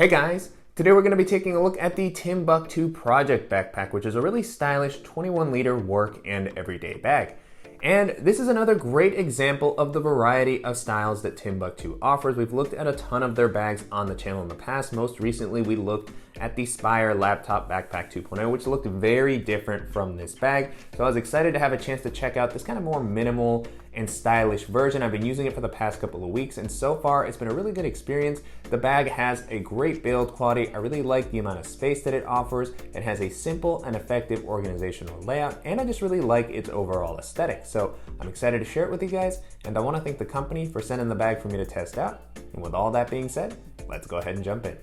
Hey guys, today we're going to be taking a look at the Timbuk2 Project Backpack, which is a really stylish 21-liter work and everyday bag. And this is another great example of the variety of styles that Timbuk2 offers. We've looked at a ton of their bags on the channel in the past. Most recently, we looked at the Spire Laptop Backpack 2.0, which looked very different from this bag. So I was excited to have a chance to check out this kind of more minimal and stylish version. I've been using it for the past couple of weeks, and so far it's been a really good experience. The bag has a great build quality. I really like the amount of space that it offers. It has a simple and effective organizational layout, and I just really like its overall aesthetic. So I'm excited to share it with you guys, and I want to thank the company for sending the bag for me to test out. And with all that being said, let's go ahead and jump in.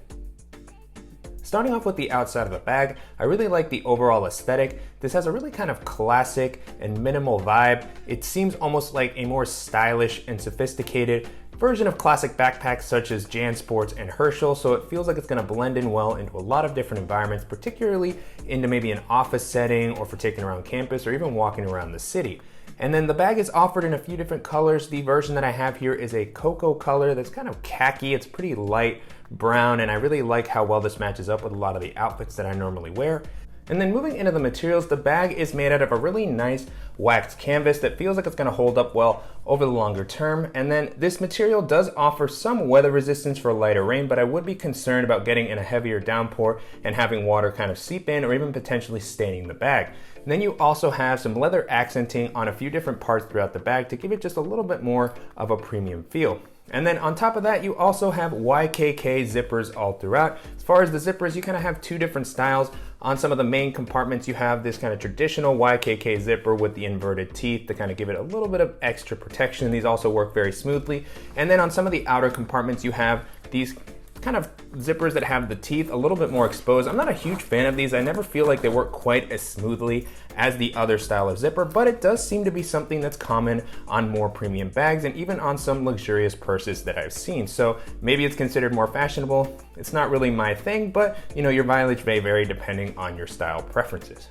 Starting off with the outside of the bag, I really like the overall aesthetic. This has a really kind of classic and minimal vibe. It seems almost like a more stylish and sophisticated version of classic backpacks such as JanSports and Herschel, so it feels like it's going to blend in well into a lot of different environments, particularly into maybe an office setting or for taking around campus or even walking around the city. And then the bag is offered in a few different colors. The version that I have here is a cocoa color that's kind of khaki. It's pretty light brown, and I really like how well this matches up with a lot of the outfits that I normally wear. And then moving into the materials, the bag is made out of a really nice waxed canvas that feels like it's going to hold up well over the longer term. And then this material does offer some weather resistance for lighter rain, but I would be concerned about getting in a heavier downpour and having water kind of seep in or even potentially staining the bag. And then you also have some leather accenting on a few different parts throughout the bag to give it just a little bit more of a premium feel. And then on top of that, you also have YKK zippers all throughout. As far as the zippers, you kind of have two different styles. On some of the main compartments, you have this kind of traditional YKK zipper with the inverted teeth to kind of give it a little bit of extra protection. These also work very smoothly. And then on some of the outer compartments, you have these kind of zippers that have the teeth a little bit more exposed. I'm not a huge fan of these. I never feel like they work quite as smoothly as the other style of zipper, but it does seem to be something that's common on more premium bags and even on some luxurious purses that I've seen. So maybe it's considered more fashionable. It's not really my thing, but your mileage may vary depending on your style preferences.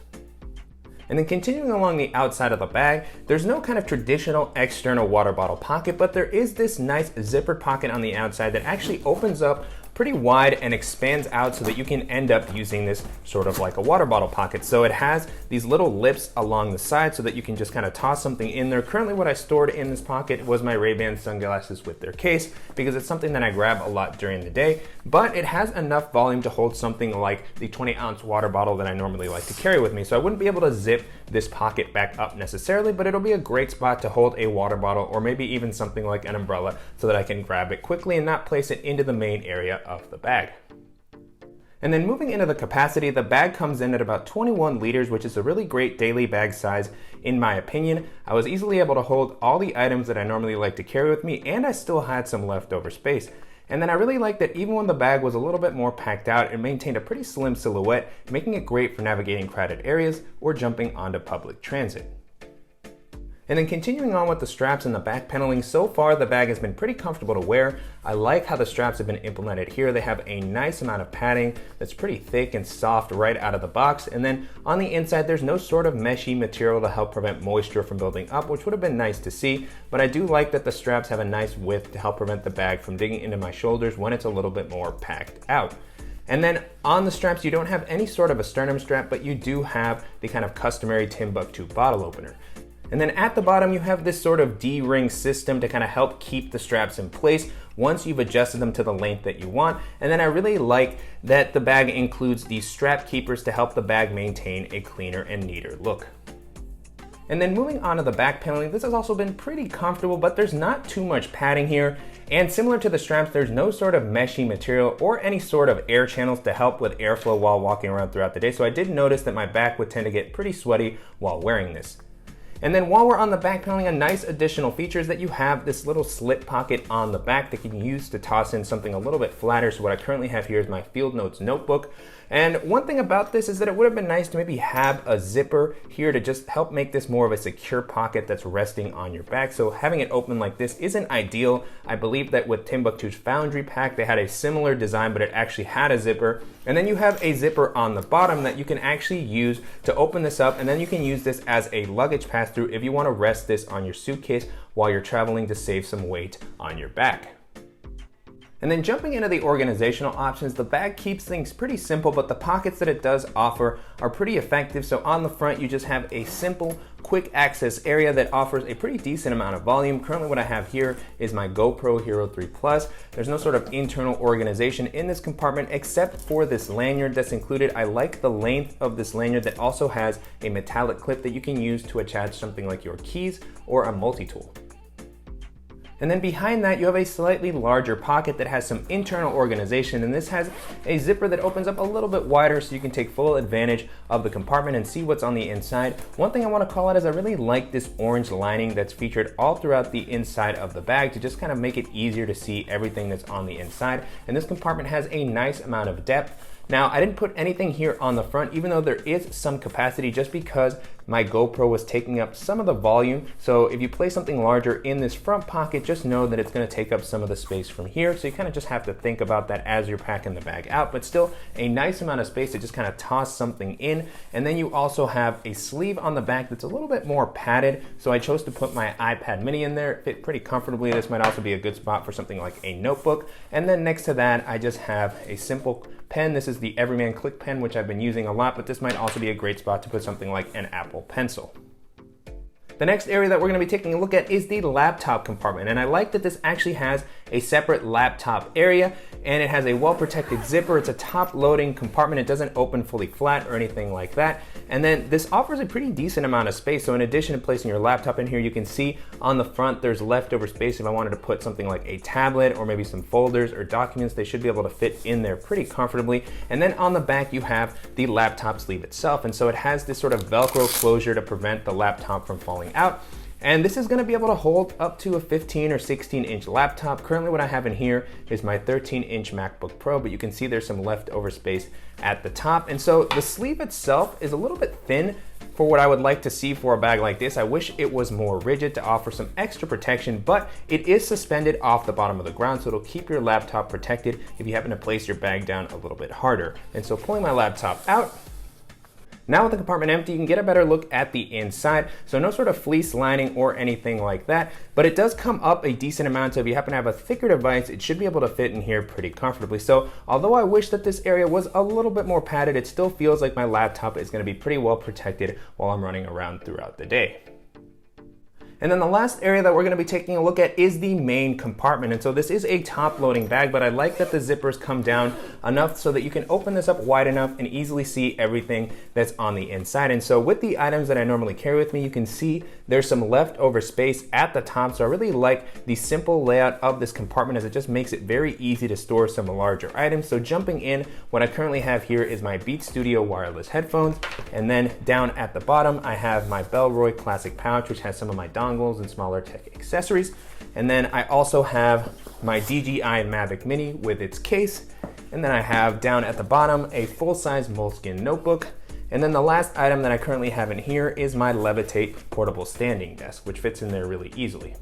And then continuing along the outside of the bag, there's no kind of traditional external water bottle pocket, but there is this nice zippered pocket on the outside that actually opens up pretty wide and expands out so that you can end up using this sort of like a water bottle pocket. So it has these little lips along the side so that you can just kind of toss something in there. Currently what I stored in this pocket was my Ray-Ban sunglasses with their case because it's something that I grab a lot during the day, but it has enough volume to hold something like the 20-ounce water bottle that I normally like to carry with me. So I wouldn't be able to zip this pocket back up necessarily, but it'll be a great spot to hold a water bottle or maybe even something like an umbrella so that I can grab it quickly and not place it into the main area of the bag. And then moving into the capacity, the bag comes in at about 21 liters, which is a really great daily bag size in my opinion. I was easily able to hold all the items that I normally like to carry with me, and I still had some leftover space. And then I really like that even when the bag was a little bit more packed out, it maintained a pretty slim silhouette, making it great for navigating crowded areas or jumping onto public transit. And then continuing on with the straps and the back paneling, so far the bag has been pretty comfortable to wear. I like how the straps have been implemented here. They have a nice amount of padding that's pretty thick and soft right out of the box. And then on the inside, there's no sort of meshy material to help prevent moisture from building up, which would have been nice to see. But I do like that the straps have a nice width to help prevent the bag from digging into my shoulders when it's a little bit more packed out. And then on the straps, you don't have any sort of a sternum strap, but you do have the kind of customary Timbuk2 bottle opener. And then at the bottom, you have this sort of D-ring system to kind of help keep the straps in place once you've adjusted them to the length that you want. And then I really like that the bag includes these strap keepers to help the bag maintain a cleaner and neater look. And then moving on to the back paneling, this has also been pretty comfortable, but there's not too much padding here. And similar to the straps, there's no sort of meshy material or any sort of air channels to help with airflow while walking around throughout the day. So I did notice that my back would tend to get pretty sweaty while wearing this. And then while we're on the back paneling, a nice additional feature is that you have this little slip pocket on the back that you can use to toss in something a little bit flatter. So what I currently have here is my Field Notes notebook. And one thing about this is that it would have been nice to maybe have a zipper here to just help make this more of a secure pocket that's resting on your back. So having it open like this isn't ideal. I believe that with Timbuk2's Foundry Pack, they had a similar design, but it actually had a zipper. And then you have a zipper on the bottom that you can actually use to open this up, and then you can use this as a luggage pass-through if you want to rest this on your suitcase while you're traveling to save some weight on your back. And then jumping into the organizational options, the bag keeps things pretty simple, but the pockets that it does offer are pretty effective. So on the front, you just have a simple, quick access area that offers a pretty decent amount of volume. Currently what I have here is my GoPro Hero 3 Plus. There's no sort of internal organization in this compartment except for this lanyard that's included. I like the length of this lanyard that also has a metallic clip that you can use to attach something like your keys or a multi-tool. And then behind that, you have a slightly larger pocket that has some internal organization, and this has a zipper that opens up a little bit wider so you can take full advantage of the compartment and see what's on the inside. One thing I want to call out is I really like this orange lining that's featured all throughout the inside of the bag to just kind of make it easier to see everything that's on the inside. And this compartment has a nice amount of depth. Now, I didn't put anything here on the front, even though there is some capacity, just because my GoPro was taking up some of the volume. So if you place something larger in this front pocket, just know that it's gonna take up some of the space from here. So you kind of just have to think about that as you're packing the bag out, but still a nice amount of space to just kind of toss something in. And then you also have a sleeve on the back that's a little bit more padded. So I chose to put my iPad mini in there. It fit pretty comfortably. This might also be a good spot for something like a notebook. And then next to that, I just have a simple pen. This is the Everyman Click pen, which I've been using a lot, but this might also be a great spot to put something like an Apple Pencil. The next area that we're going to be taking a look at is the laptop compartment, and I like that this actually has a separate laptop area, and it has a well-protected zipper. It's a top-loading compartment. It doesn't open fully flat or anything like that. And then this offers a pretty decent amount of space. So in addition to placing your laptop in here, you can see on the front there's leftover space if I wanted to put something like a tablet or maybe some folders or documents. They should be able to fit in there pretty comfortably. And then on the back you have the laptop sleeve itself, and so it has this sort of Velcro closure to prevent the laptop from falling out. And this is going to be able to hold up to a 15 or 16 inch laptop. Currently what I have in here is my 13-inch MacBook Pro, but you can see there's some leftover space at the top. And so the sleeve itself is a little bit thin for what I would like to see for a bag like this. I wish it was more rigid to offer some extra protection, but it is suspended off the bottom of the ground, so it'll keep your laptop protected if you happen to place your bag down a little bit harder. And so pulling my laptop out, now with the compartment empty, you can get a better look at the inside. So no sort of fleece lining or anything like that, but it does come up a decent amount. So if you happen to have a thicker device, it should be able to fit in here pretty comfortably. So although I wish that this area was a little bit more padded, it still feels like my laptop is going to be pretty well protected while I'm running around throughout the day. And then the last area that we're going to be taking a look at is the main compartment. And so this is a top loading bag, but I like that the zippers come down enough so that you can open this up wide enough and easily see everything that's on the inside. And so with the items that I normally carry with me, you can see there's some leftover space at the top. So I really like the simple layout of this compartment as it just makes it very easy to store some larger items. So jumping in, what I currently have here is my Beats Studio wireless headphones. And then down at the bottom, I have my Bellroy Classic pouch, which has some of my dongles and smaller tech accessories. And then I also have my DJI Mavic Mini with its case. And then I have down at the bottom a full-size Moleskine notebook. And then the last item that I currently have in here is my Levitate portable standing desk, which fits in there really easily.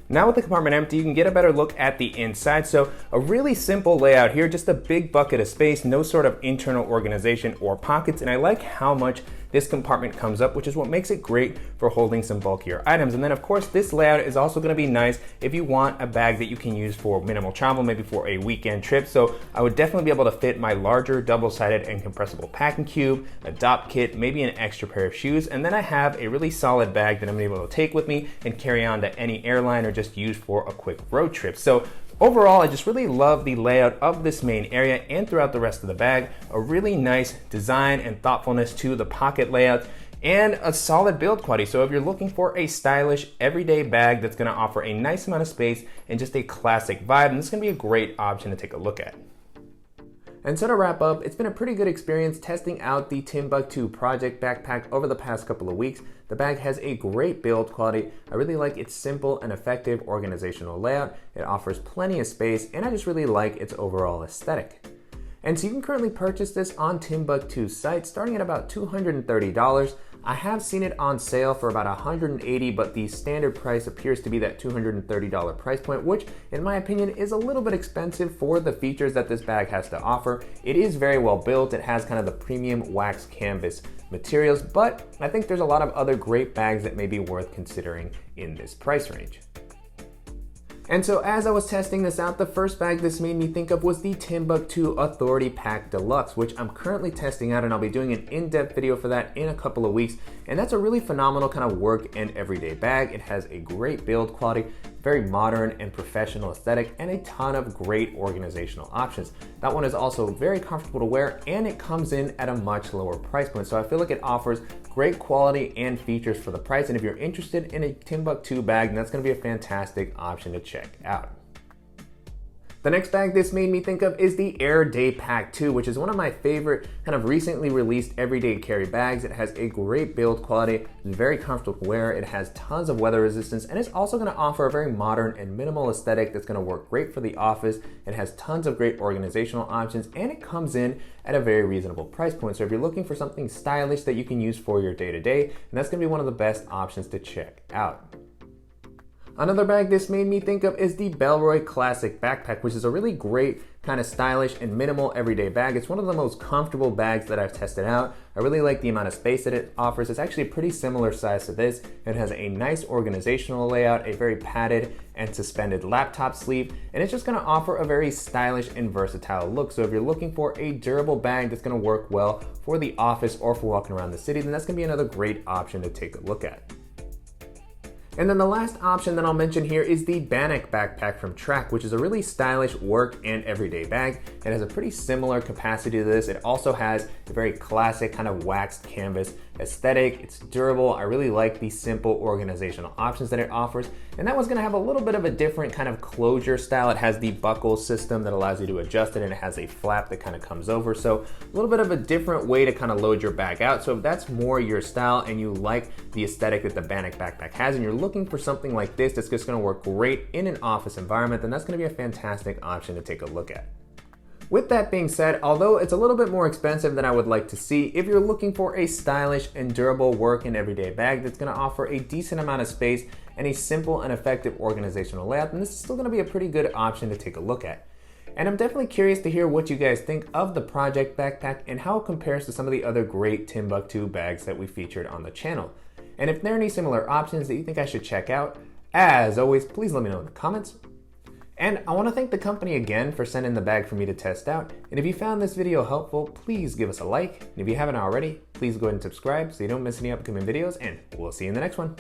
Now with the compartment empty, you can get a better look at the inside. So a really simple layout here, just a big bucket of space, no sort of internal organization or pockets. And I like how much this compartment comes up, which is what makes it great for holding some bulkier items. And then of course, this layout is also gonna be nice if you want a bag that you can use for minimal travel, maybe for a weekend trip. So I would definitely be able to fit my larger double-sided and compressible packing cube, a dop kit, maybe an extra pair of shoes. And then I have a really solid bag that I'm able to take with me and carry on to any airline or just use for a quick road trip. So overall, I just really love the layout of this main area and throughout the rest of the bag. A really nice design and thoughtfulness to the pocket layout and a solid build quality. So if you're looking for a stylish everyday bag that's gonna offer a nice amount of space and just a classic vibe, then this is gonna be a great option to take a look at. And so to wrap up, it's been a pretty good experience testing out the Timbuk2 Project Backpack over the past couple of weeks. The bag has a great build quality. I really like its simple and effective organizational layout. It offers plenty of space, and I just really like its overall aesthetic. And so you can currently purchase this on Timbuk2's site starting at about $230. I have seen it on sale for about $180, but the standard price appears to be that $230 price point, which in my opinion is a little bit expensive for the features that this bag has to offer. It is very well built. It has kind of the premium wax canvas materials, but I think there's a lot of other great bags that may be worth considering in this price range. And so as I was testing this out, the first bag this made me think of was the Timbuk2 Authority Pack Deluxe, which I'm currently testing out, and I'll be doing an in-depth video for that in a couple of weeks. And that's a really phenomenal kind of work and everyday bag. It has a great build quality, very modern and professional aesthetic, and a ton of great organizational options. That one is also very comfortable to wear, and it comes in at a much lower price point. So I feel like it offers great quality and features for the price. And if you're interested in a Timbuk2 bag, then that's gonna be a fantastic option to check out. The next bag this made me think of is the Air Day Pack 2, which is one of my favorite kind of recently released everyday carry bags. It has a great build quality, it's very comfortable to wear, it has tons of weather resistance, and it's also going to offer a very modern and minimal aesthetic that's going to work great for the office. It has tons of great organizational options, and it comes in at a very reasonable price point. So if you're looking for something stylish that you can use for your day-to-day, and that's going to be one of the best options to check out. Another bag this made me think of is the Bellroy Classic Backpack, which is a really great kind of stylish and minimal everyday bag. It's one of the most comfortable bags that I've tested out. I really like the amount of space that it offers. It's actually a pretty similar size to this. It has a nice organizational layout, a very padded and suspended laptop sleeve, and it's just gonna offer a very stylish and versatile look. So if you're looking for a durable bag that's gonna work well for the office or for walking around the city, then that's gonna be another great option to take a look at. And then the last option that I'll mention here is the Bannock Backpack from Track, which is a really stylish work and everyday bag. It has a pretty similar capacity to this. It also has a very classic kind of waxed canvas aesthetic. It's durable. I really like the simple organizational options that it offers. And that one's gonna have a little bit of a different kind of closure style. It has the buckle system that allows you to adjust it, and it has a flap that kind of comes over. So a little bit of a different way to kind of load your bag out. So if that's more your style and you like the aesthetic that the Bannock Backpack has, and you're looking for something like this that's just gonna work great in an office environment, then that's gonna be a fantastic option to take a look at. With that being said, although it's a little bit more expensive than I would like to see, if you're looking for a stylish and durable work and everyday bag that's gonna offer a decent amount of space and a simple and effective organizational layout, then this is still gonna be a pretty good option to take a look at. And I'm definitely curious to hear what you guys think of the Project Backpack and how it compares to some of the other great Timbuk2 bags that we featured on the channel. And if there are any similar options that you think I should check out, as always, please let me know in the comments. And I want to thank the company again for sending the bag for me to test out. And if you found this video helpful, please give us a like. And if you haven't already, please go ahead and subscribe so you don't miss any upcoming videos, and we'll see you in the next one.